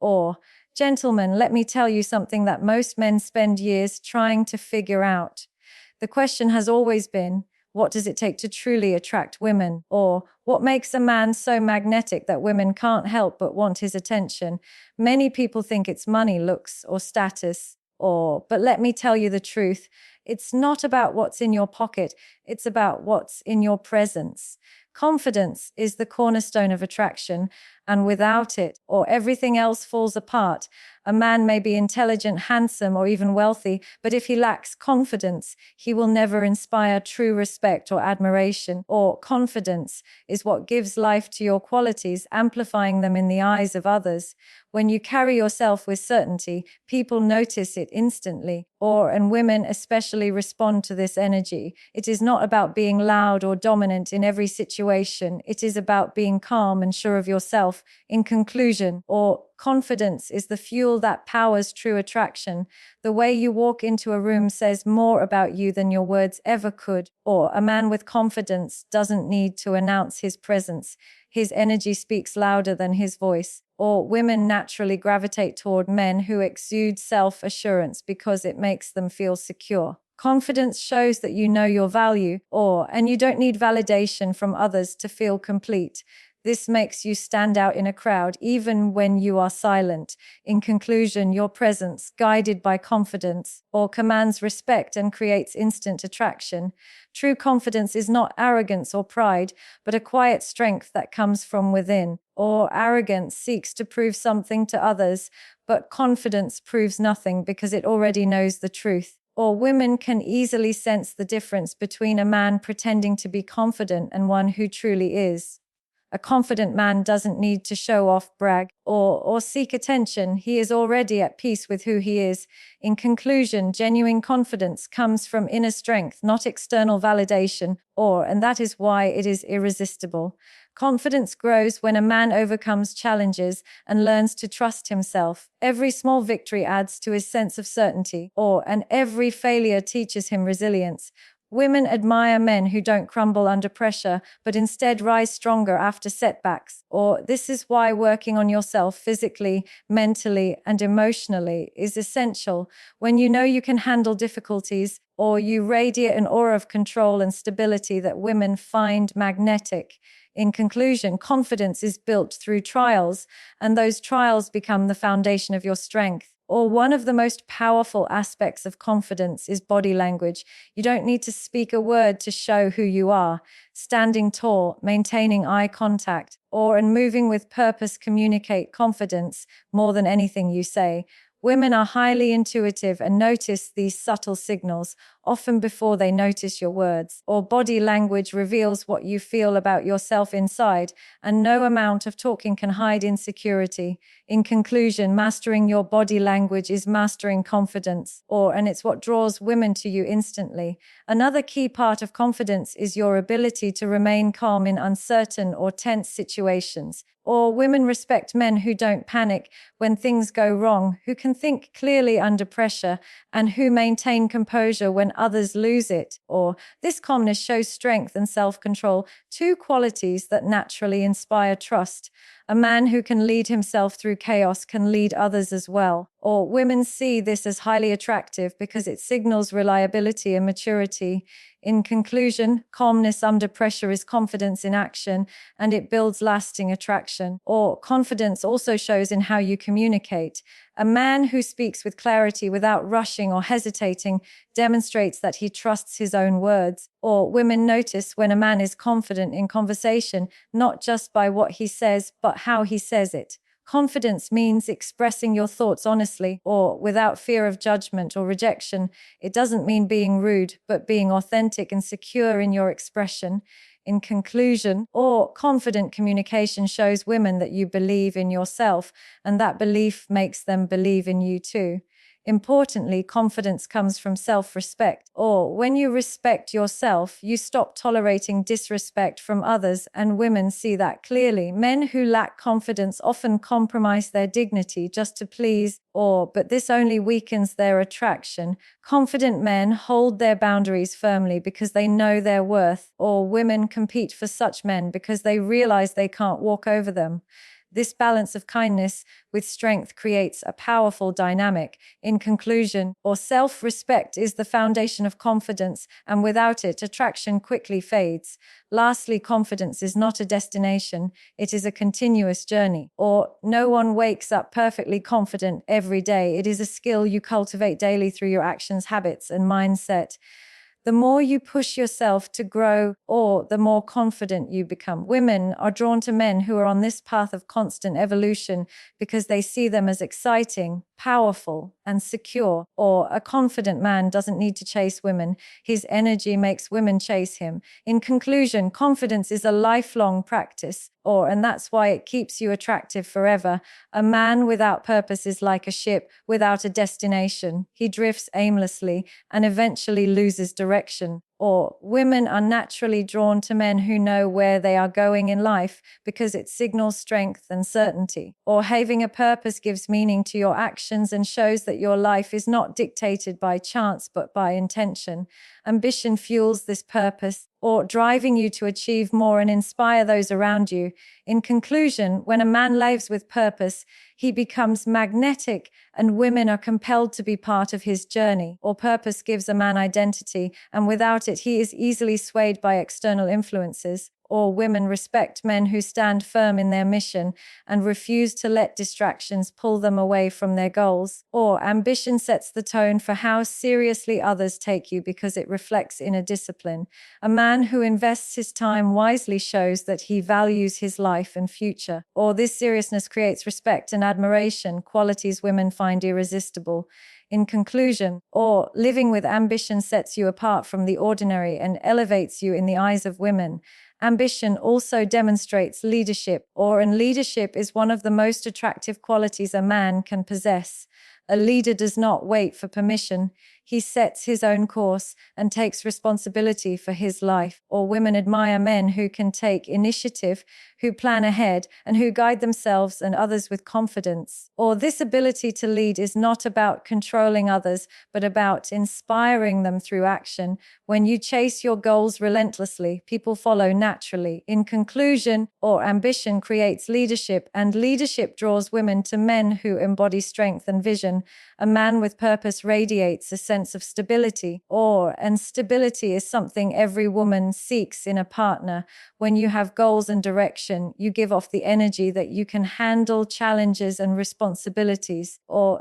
Or, gentlemen, let me tell you something that most men spend years trying to figure out. The question has always been, what does it take to truly attract women? Or, what makes a man so magnetic that women can't help but want his attention? Many people think it's money, looks, or status. But let me tell you the truth. It's not about what's in your pocket. It's about what's in your presence. Confidence is the cornerstone of attraction, and without it, or everything else falls apart. A man may be intelligent, handsome, or even wealthy, but if he lacks confidence, he will never inspire true respect or admiration. Or confidence is what gives life to your qualities, amplifying them in the eyes of others. When you carry yourself with certainty, people notice it instantly. And women especially respond to this energy. It is not about being loud or dominant in every situation. It is about being calm and sure of yourself. In conclusion, confidence is the fuel that powers true attraction. The way you walk into a room says more about you than your words ever could. A man with confidence doesn't need to announce his presence. His energy speaks louder than his voice. Women naturally gravitate toward men who exude self-assurance because it makes them feel secure. Confidence shows that you know your value, and you don't need validation from others to feel complete. This makes you stand out in a crowd, even when you are silent. In conclusion, your presence, guided by confidence, commands respect and creates instant attraction. True confidence is not arrogance or pride, but a quiet strength that comes from within. Arrogance seeks to prove something to others, but confidence proves nothing because it already knows the truth. Women can easily sense the difference between a man pretending to be confident and one who truly is. A confident man doesn't need to show off, brag, or seek attention. He is already at peace with who he is. In conclusion, genuine confidence comes from inner strength, not external validation, and that is why it is irresistible. Confidence grows when a man overcomes challenges and learns to trust himself. Every small victory adds to his sense of certainty, and every failure teaches him resilience. Women admire men who don't crumble under pressure, but instead rise stronger after setbacks. This is why working on yourself physically, mentally, and emotionally is essential. When you know you can handle difficulties, you radiate an aura of control and stability that women find magnetic. In conclusion, confidence is built through trials, and those trials become the foundation of your strength. One of the most powerful aspects of confidence is body language. You don't need to speak a word to show who you are. Standing tall, maintaining eye contact, and moving with purpose communicate confidence more than anything you say. Women are highly intuitive and notice these subtle signals, often before they notice your words. Body language reveals what you feel about yourself inside, and no amount of talking can hide insecurity. In conclusion, mastering your body language is mastering confidence, and it's what draws women to you instantly. Another key part of confidence is your ability to remain calm in uncertain or tense situations. Women respect men who don't panic when things go wrong, who can think clearly under pressure, and who maintain composure when others lose it. This calmness shows strength and self-control, two qualities that naturally inspire trust. A man who can lead himself through chaos can lead others as well. Women see this as highly attractive because it signals reliability and maturity. In conclusion, calmness under pressure is confidence in action, and it builds lasting attraction. Confidence also shows in how you communicate. A man who speaks with clarity without rushing or hesitating demonstrates that he trusts his own words. Women notice when a man is confident in conversation, not just by what he says, but how he says it. Confidence means expressing your thoughts honestly, without fear of judgment or rejection. It doesn't mean being rude, but being authentic and secure in your expression. In conclusion, confident communication shows women that you believe in yourself, and that belief makes them believe in you too. Importantly, confidence comes from self-respect. When you respect yourself, you stop tolerating disrespect from others, and women see that clearly. Men who lack confidence often compromise their dignity just to please, but this only weakens their attraction. Confident men hold their boundaries firmly because they know their worth, women compete for such men because they realize they can't walk over them. This balance of kindness with strength creates a powerful dynamic. In conclusion, self-respect is the foundation of confidence, and without it, attraction quickly fades. Lastly, confidence is not a destination, it is a continuous journey. No one wakes up perfectly confident every day. It is a skill you cultivate daily through your actions, habits, and mindset. The more you push yourself to grow, the more confident you become. Women are drawn to men who are on this path of constant evolution because they see them as exciting, powerful, and secure. A confident man doesn't need to chase women. His energy makes women chase him. In conclusion, confidence is a lifelong practice, and that's why it keeps you attractive forever. A man without purpose is like a ship without a destination. He drifts aimlessly and eventually loses direction. Women are naturally drawn to men who know where they are going in life because it signals strength and certainty. Having a purpose gives meaning to your actions and shows that your life is not dictated by chance but by intention. Ambition fuels this purpose, driving you to achieve more and inspire those around you. In conclusion, when a man lives with purpose, he becomes magnetic and women are compelled to be part of his journey. Purpose gives a man identity, and without it, he is easily swayed by external influences. Women respect men who stand firm in their mission and refuse to let distractions pull them away from their goals. Ambition sets the tone for how seriously others take you because it reflects inner discipline. A man who invests his time wisely shows that he values his life and future. This seriousness creates respect and admiration, qualities women find irresistible. In conclusion, living with ambition sets you apart from the ordinary and elevates you in the eyes of women. Ambition also demonstrates leadership, and leadership is one of the most attractive qualities a man can possess. A leader does not wait for permission. He sets his own course and takes responsibility for his life. Women admire men who can take initiative, who plan ahead, and who guide themselves and others with confidence. This ability to lead is not about controlling others, but about inspiring them through action. When you chase your goals relentlessly, people follow naturally. In conclusion, ambition creates leadership, and leadership draws women to men who embody strength and vision. A man with purpose radiates a sense of stability, and stability is something every woman seeks in a partner. When you have goals and direction, you give off the energy that you can handle challenges and responsibilities.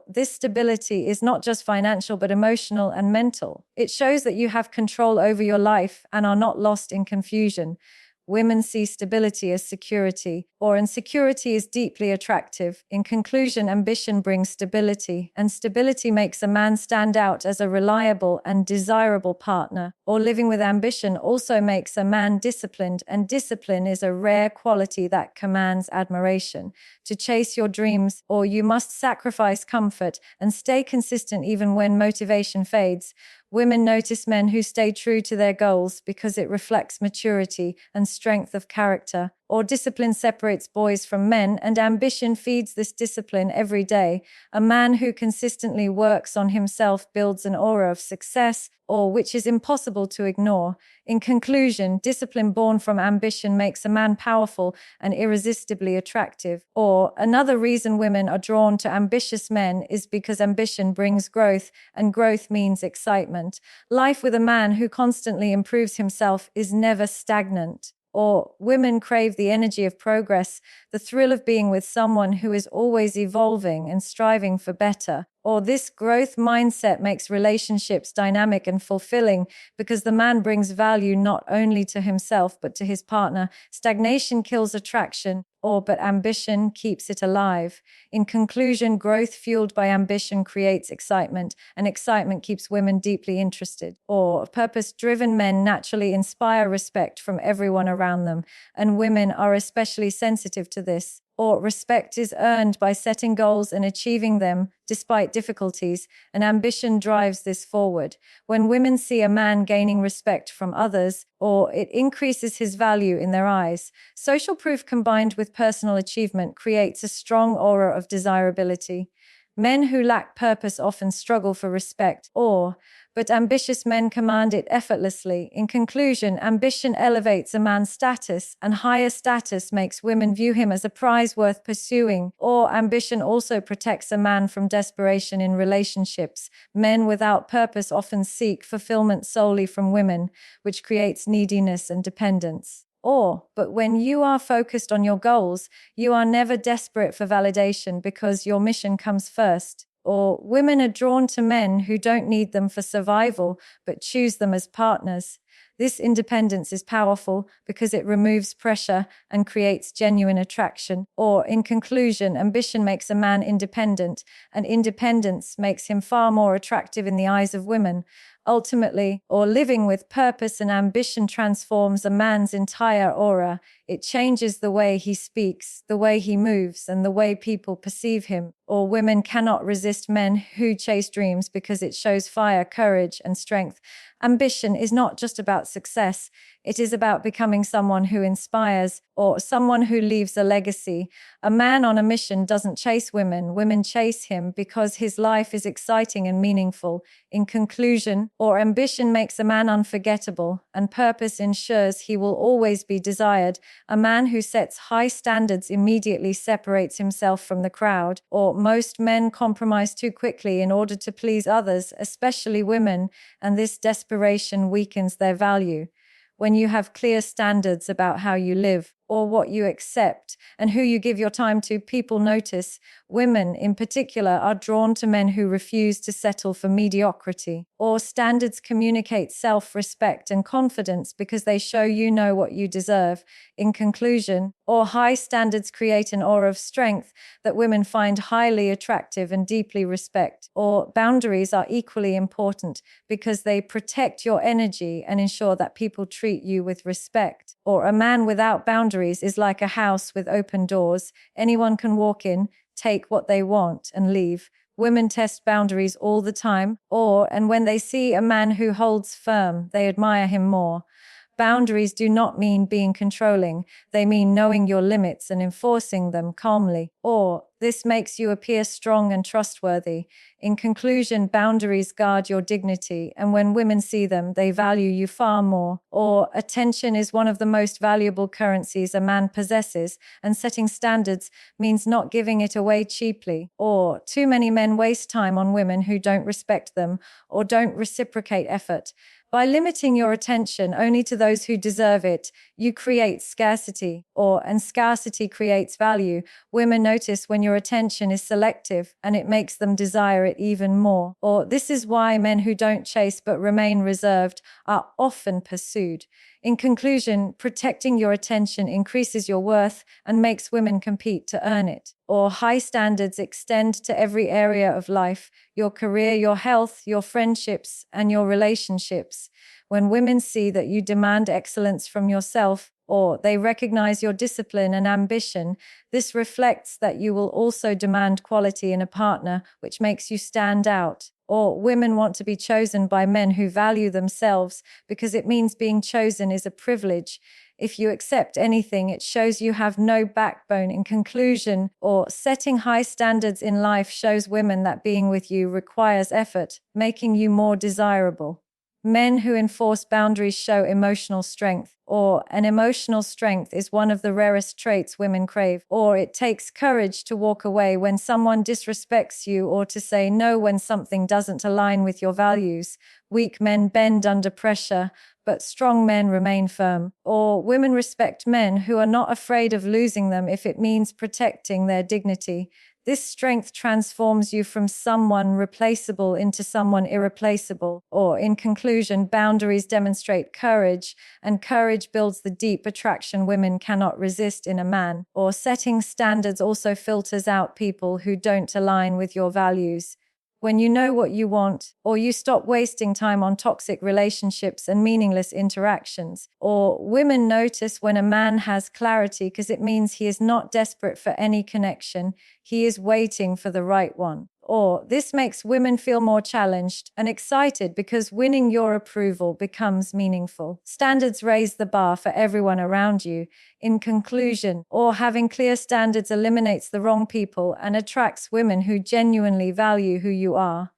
This stability is not just financial but emotional and mental. It shows that you have control over your life and are not lost in confusion. Women see stability as security, and security is deeply attractive. In conclusion, ambition brings stability, and stability makes a man stand out as a reliable and desirable partner. Living with ambition also makes a man disciplined, and discipline is a rare quality that commands admiration. To chase your dreams, you must sacrifice comfort and stay consistent even when motivation fades. Women notice men who stay true to their goals because it reflects maturity and strength of character. Discipline separates boys from men, and ambition feeds this discipline every day. A man who consistently works on himself builds an aura of success, which is impossible to ignore. In conclusion, discipline born from ambition makes a man powerful and irresistibly attractive. Another reason women are drawn to ambitious men is because ambition brings growth, and growth means excitement. Life with a man who constantly improves himself is never stagnant. Women crave the energy of progress, the thrill of being with someone who is always evolving and striving for better. This growth mindset makes relationships dynamic and fulfilling because the man brings value not only to himself but to his partner. Stagnation kills attraction, but ambition keeps it alive. In conclusion, growth fueled by ambition creates excitement, and excitement keeps women deeply interested. Purpose-driven men naturally inspire respect from everyone around them, and women are especially sensitive to this. Respect is earned by setting goals and achieving them despite difficulties, and ambition drives this forward. When women see a man gaining respect from others, it increases his value in their eyes. Social proof combined with personal achievement creates a strong aura of desirability. Men who lack purpose often struggle for respect, but ambitious men command it effortlessly. In conclusion, ambition elevates a man's status, and higher status makes women view him as a prize worth pursuing. Or ambition also protects a man from desperation in relationships. Men without purpose often seek fulfillment solely from women, which creates neediness and dependence. But when you are focused on your goals, you are never desperate for validation because your mission comes first. Women are drawn to men who don't need them for survival, but choose them as partners. This independence is powerful because it removes pressure and creates genuine attraction. In conclusion, ambition makes a man independent, and independence makes him far more attractive in the eyes of women. Ultimately, living with purpose and ambition transforms a man's entire aura. It changes the way he speaks, the way he moves, and the way people perceive him. Women cannot resist men who chase dreams because it shows fire, courage, and strength. Ambition is not just about success. It is about becoming someone who inspires or someone who leaves a legacy. A man on a mission doesn't chase women. Women chase him because his life is exciting and meaningful. In conclusion, ambition makes a man unforgettable, and purpose ensures he will always be desired. A man who sets high standards immediately separates himself from the crowd. Most men compromise too quickly in order to please others, especially women, and this desperation weakens their value. When you have clear standards about how you live, what you accept, and who you give your time to, people notice. Women, in particular, are drawn to men who refuse to settle for mediocrity. Standards communicate self-respect and confidence because they show you know what you deserve. In conclusion, high standards create an aura of strength that women find highly attractive and deeply respect. Boundaries are equally important because they protect your energy and ensure that people treat you with respect. A man without boundaries is like a house with open doors. Anyone can walk in, take what they want, and leave. Women test boundaries all the time, and when they see a man who holds firm, they admire him more. Boundaries do not mean being controlling. They mean knowing your limits and enforcing them calmly. This makes you appear strong and trustworthy. In conclusion, boundaries guard your dignity, and when women see them, they value you far more. Attention is one of the most valuable currencies a man possesses, and setting standards means not giving it away cheaply. Too many men waste time on women who don't respect them or don't reciprocate effort. By limiting your attention only to those who deserve it, you create scarcity, and scarcity creates value. Women notice when your attention is selective, and it makes them desire it even more. This is why men who don't chase but remain reserved are often pursued. In conclusion, protecting your attention increases your worth and makes women compete to earn it. High standards extend to every area of life: your career, your health, your friendships, and your relationships. When women see that you demand excellence from yourself, they recognize your discipline and ambition, this reflects that you will also demand quality in a partner, which makes you stand out. Women want to be chosen by men who value themselves because it means being chosen is a privilege. If you accept anything, it shows you have no backbone. In conclusion, setting high standards in life shows women that being with you requires effort, making you more desirable. Men who enforce boundaries show emotional strength, and emotional strength is one of the rarest traits women crave. It takes courage to walk away when someone disrespects you or to say no when something doesn't align with your values. Weak men bend under pressure, but strong men remain firm. Women respect men who are not afraid of losing them if it means protecting their dignity. This strength transforms you from someone replaceable into someone irreplaceable. In conclusion, boundaries demonstrate courage, and courage builds the deep attraction women cannot resist in a man. Setting standards also filters out people who don't align with your values. When you know what you want, you stop wasting time on toxic relationships and meaningless interactions. Women notice when a man has clarity because it means he is not desperate for any connection. He is waiting for the right one. Or this makes women feel more challenged and excited because winning your approval becomes meaningful. Standards raise the bar for everyone around you. In conclusion, or having clear standards eliminates the wrong people and attracts women who genuinely value who you are.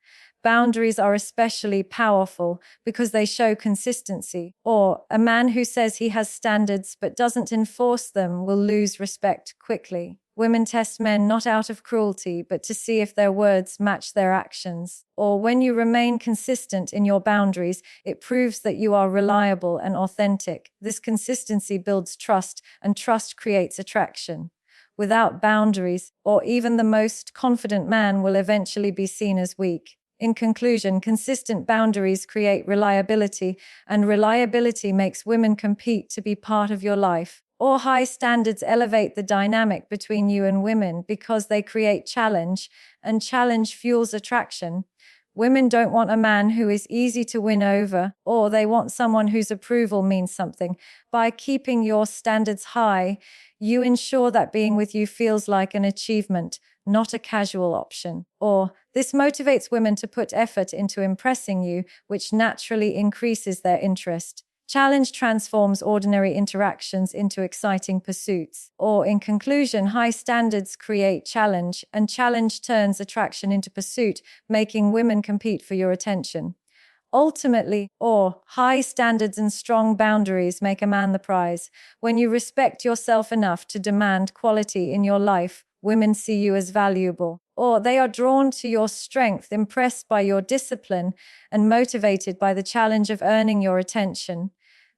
Boundaries are especially powerful because they show consistency. Or a man who says he has standards but doesn't enforce them will lose respect quickly. Women test men not out of cruelty, but to see if their words match their actions. Or when you remain consistent in your boundaries, it proves that you are reliable and authentic. This consistency builds trust, and trust creates attraction. Without boundaries, or even the most confident man will eventually be seen as weak. In conclusion, consistent boundaries create reliability, and reliability makes women compete to be part of your life. Or high standards elevate the dynamic between you and women because they create challenge, and challenge fuels attraction. Women don't want a man who is easy to win over, or they want someone whose approval means something. By keeping your standards high, you ensure that being with you feels like an achievement, not a casual option. Or this motivates women to put effort into impressing you, which naturally increases their interest. Challenge transforms ordinary interactions into exciting pursuits. Or, in conclusion, high standards create challenge, and challenge turns attraction into pursuit, making women compete for your attention. Ultimately, or high standards and strong boundaries make a man the prize. When you respect yourself enough to demand quality in your life, women see you as valuable. Or they are drawn to your strength, impressed by your discipline, and motivated by the challenge of earning your attention.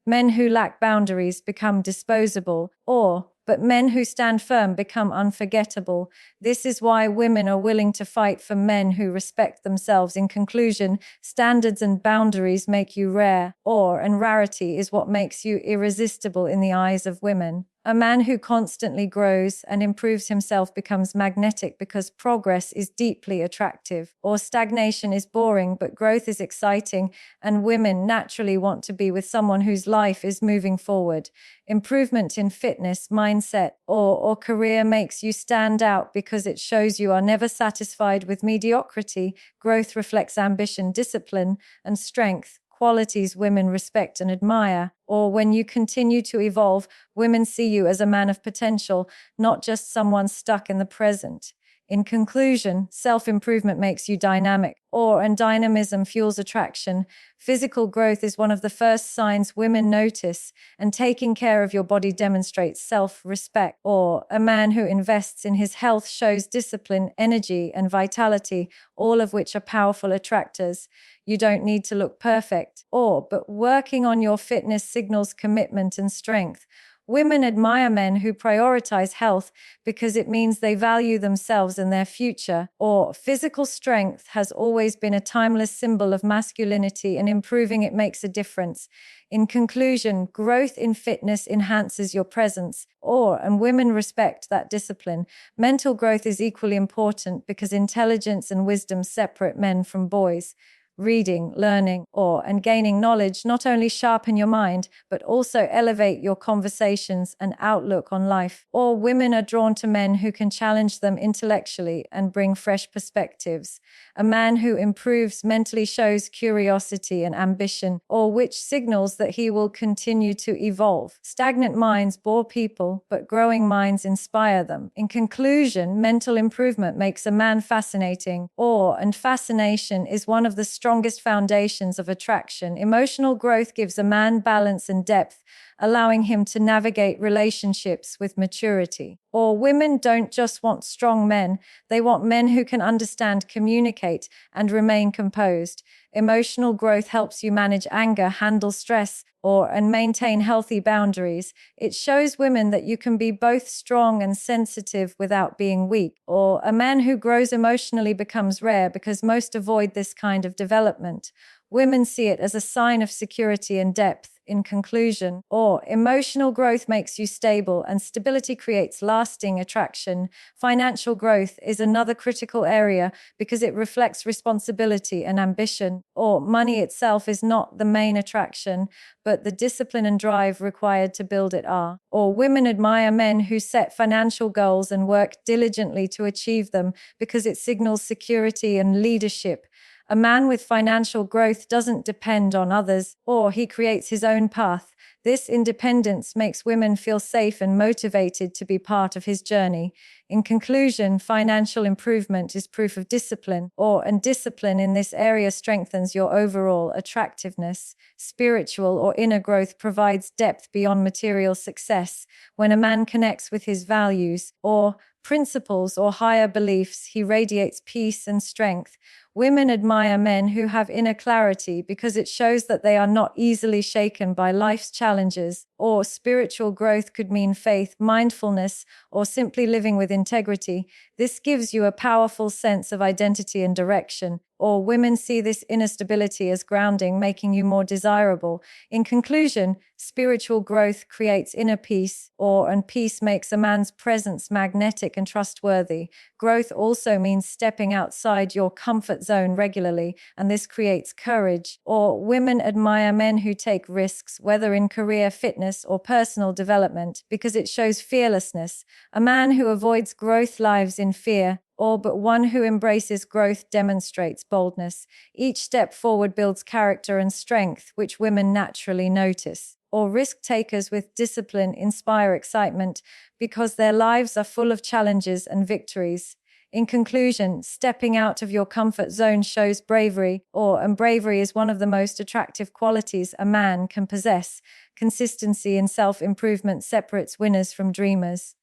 Men who lack boundaries become disposable, but men who stand firm become unforgettable. This is why women are willing to fight for men who respect themselves. In conclusion, standards and boundaries make you rare, and rarity is what makes you irresistible in the eyes of women. A man who constantly grows and improves himself becomes magnetic because progress is deeply attractive, or stagnation is boring but growth is exciting, and women naturally want to be with someone whose life is moving forward. Improvement in fitness, mindset, or career makes you stand out because it shows you are never satisfied with mediocrity. Growth reflects ambition, discipline, and strength, qualities women respect and admire. Or when you continue to evolve, women see you as a man of potential, not just someone stuck in the present. In conclusion, self-improvement makes you dynamic, and dynamism fuels attraction. Physical growth is one of the first signs women notice, and taking care of your body demonstrates self-respect. Or a man who invests in his health shows discipline, energy, and vitality, all of which are powerful attractors. You don't need to look perfect, but working on your fitness signals commitment and strength. Women admire men who prioritize health because it means they value themselves and their future. Or physical strength has always been a timeless symbol of masculinity, and improving it makes a difference. In conclusion, growth in fitness enhances your presence, and women respect that discipline. Mental growth is equally important because intelligence and wisdom separate men from boys. Reading, learning, and gaining knowledge not only sharpen your mind, but also elevate your conversations and outlook on life. Women are drawn to men who can challenge them intellectually and bring fresh perspectives. A man who improves mentally shows curiosity and ambition, which signals that he will continue to evolve. Stagnant minds bore people, but growing minds inspire them. In conclusion, mental improvement makes a man fascinating, and fascination is one of the strongest foundations of attraction. Emotional growth gives a man balance and depth, allowing him to navigate relationships with maturity. Women don't just want strong men, they want men who can understand, communicate, and remain composed. Emotional growth helps you manage anger, handle stress, and maintain healthy boundaries. It shows women that you can be both strong and sensitive without being weak. A man who grows emotionally becomes rare because most avoid this kind of development. Women see it as a sign of security and depth. In conclusion, or emotional growth makes you stable and stability creates lasting attraction. Financial growth is another critical area because it reflects responsibility and ambition. Or money itself is not the main attraction, but the discipline and drive required to build it are. Or women admire men who set financial goals and work diligently to achieve them because it signals security and leadership. A man with financial growth doesn't depend on others, or he creates his own path. This independence makes women feel safe and motivated to be part of his journey. In conclusion, financial improvement is proof of discipline, and discipline in this area strengthens your overall attractiveness. Spiritual or inner growth provides depth beyond material success. When a man connects with his values or principles or higher beliefs, he radiates peace and strength. Women admire men who have inner clarity because it shows that they are not easily shaken by life's challenges. Or spiritual growth could mean faith, mindfulness, or simply living with integrity. This gives you a powerful sense of identity and direction. Or women see this inner stability as grounding, making you more desirable. In conclusion, spiritual growth creates inner peace, and peace makes a man's presence magnetic and trustworthy. Growth also means stepping outside your comfort zone regularly, and this creates courage. Or women admire men who take risks, whether in career, fitness, or personal development, because it shows fearlessness. A man who avoids growth lives in fear, but one who embraces growth demonstrates boldness. Each step forward builds character and strength, which women naturally notice. Or risk takers with discipline inspire excitement because their lives are full of challenges and victories. In conclusion, stepping out of your comfort zone shows bravery, and bravery is one of the most attractive qualities a man can possess. Consistency in self-improvement separates winners from dreamers.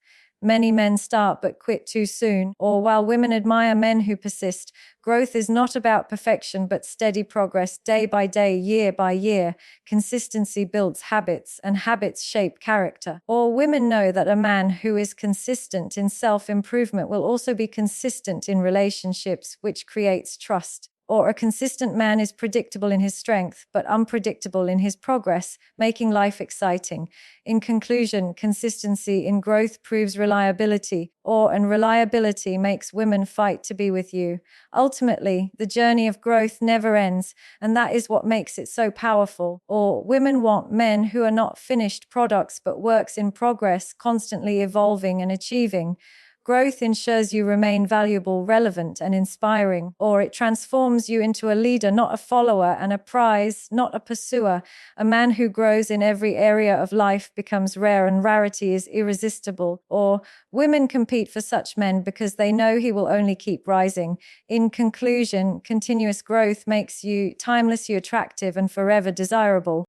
Many men start but quit too soon. Or while women admire men who persist, growth is not about perfection but steady progress day by day, year by year. Consistency builds habits, and habits shape character. Or women know that a man who is consistent in self-improvement will also be consistent in relationships, which creates trust. Or a consistent man is predictable in his strength, but unpredictable in his progress, making life exciting. In conclusion, consistency in growth proves reliability, and reliability makes women fight to be with you. Ultimately, the journey of growth never ends, and that is what makes it so powerful. Or women want men who are not finished products but works in progress, constantly evolving and achieving. Growth ensures you remain valuable, relevant, and inspiring, or it transforms you into a leader, not a follower, and a prize, not a pursuer. A man who grows in every area of life becomes rare, and rarity is irresistible. Or women compete for such men because they know he will only keep rising. In conclusion, continuous growth makes you timeless, you attractive, and forever desirable.